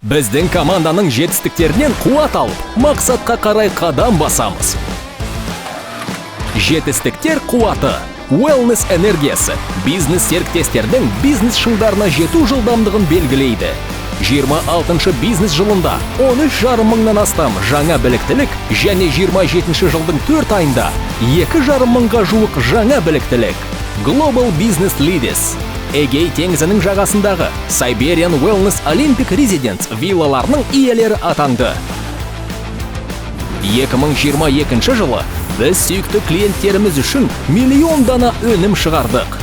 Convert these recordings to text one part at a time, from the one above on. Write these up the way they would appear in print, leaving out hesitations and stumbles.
Біздің команданың жетістіктерінен қуат алып, мақсатқа қарай қадам басамыз. Жетістіктер қуаты. Wellness энергиясы бизнес-серіктестердің бизнес шыңдарына жету жылдамдығын белгілейді. 26 бизнес жылында 13,5 мыңнан астам жаңа біліктілік және 27 жылдың 4 айында 2,5 мыңға жуық жаңа біліктілік. Global Business Leaders Эгей теңізінің жағасындағы Siberian Wellness Olympic Residence виллаларының иелері атанды. 2022 жылы біз сүйікті клиенттеріміз үшін миллион дана өнім шығардық.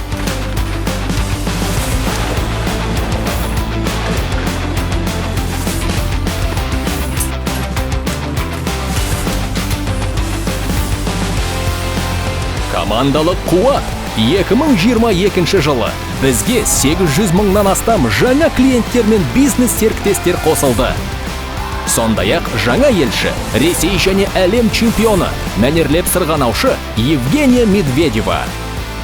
Командалық қуат. 2022 жылы бізге 800 мыңнан астам жаңа клиенттер мен бизнес-серіктестер қосылды. Сондай-ақ жаңа елші, Ресей және әлем чемпионы, мәнерлеп сырғанаушы Евгения Медведева.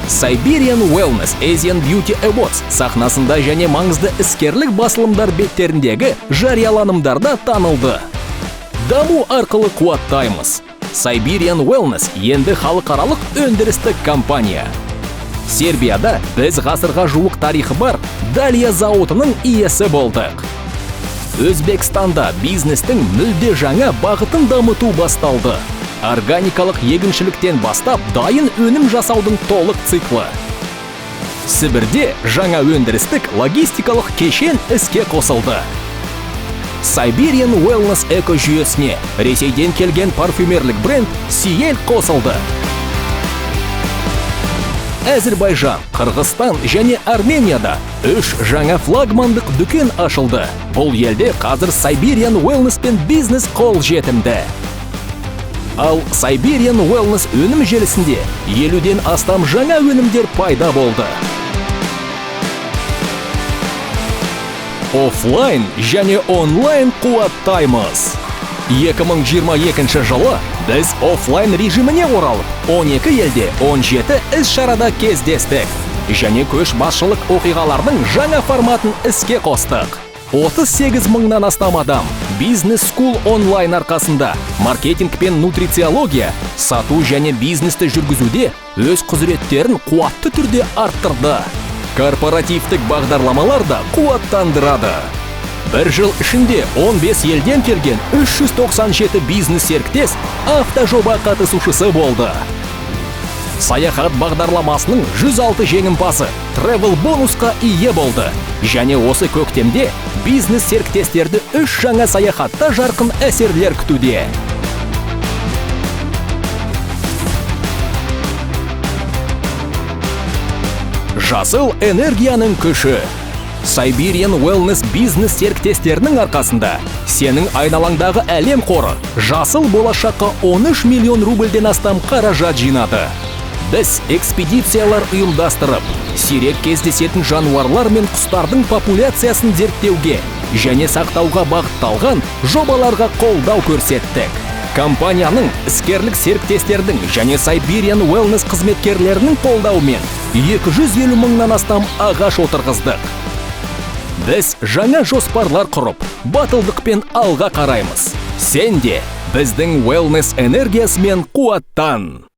Siberian Wellness Asian Beauty Awards сахнасында және маңызды іскерлік басылымдар беттеріндегі жарияланымдарда танылды. Даму арқылы қуаттаймыз. Siberian Wellness енді халықаралық өндірістік компания. Сербияда біз ғасырға жуық тарихы бар Далия зауытының иесі болдық. Өзбекстанда бизнестің мүлде жаңа бағытын дамыту басталды. Органикалық егіншіліктен бастап дайын өнім жасаудың толық циклы. Сібірде жаңа өндірістік логистикалық кешен іске қосылды. Siberian Wellness экожүйесіне Ресейден келген парфюмерлік бренд Сиель қосылды. Әзірбайжан, Қырғызстан және Арменияда 3 жаңа флагмандық дүкен ашылды. Бұл елде қазір Siberian Wellness пен бизнес қол жетімді. Ал Siberian Wellness өнім желісінде 50-ден астам жаңа өнімдер пайда болды. Оффлайн және онлайн қуаттаймыз. 2022 жылы біз оффлайн режиміне оралып, 12 елде 17 іс-шарада кездестік. Және көшбасшылық оқиғалардың жаңа форматын іске қостық. 38 мыңнан астам адам бизнес скул онлайн арқасында маркетинг пен нутрициология, сату және бизнесті жүргізуде өз құзыреттерін қуатты түрде арттырды. Корпоративтік бағдарламалар да қуаттандырады. Бір жыл ішінде 15 елден келген 397 бизнес-серіктес автожоба қатысушысы болды. Саяхат бағдарламасының 106 жеңімпазы Travel бонусқа ие болды. Және осы көктемде бизнес-серіктестерді 3 жаңа саяхатта жарқын әсерлер күтуде. Жасыл энергияның күші. Siberian Wellness бизнес серіктестерінің арқасында сенің айналаңдағы әлем қоры жасыл болашаққа 13 миллион рубльден астам қаражат жинады. Біз экспедициялар ұйымдастырып, сирек кездесетін жануарлар мен құстардың популяциясын зерттеуге және сақтауға бағытталған жобаларға қолдау көрсеттік. Компанияның іскерлік серіктестердің және Siberian Wellness қызметкерлерінің қолдауымен 250 мыңнан астам ағаш отырғыздық. Біз жаңа жоспарлар құрып, батылдықпен алға қараймыз. Сен де біздің Wellness энергиясымен қуаттан.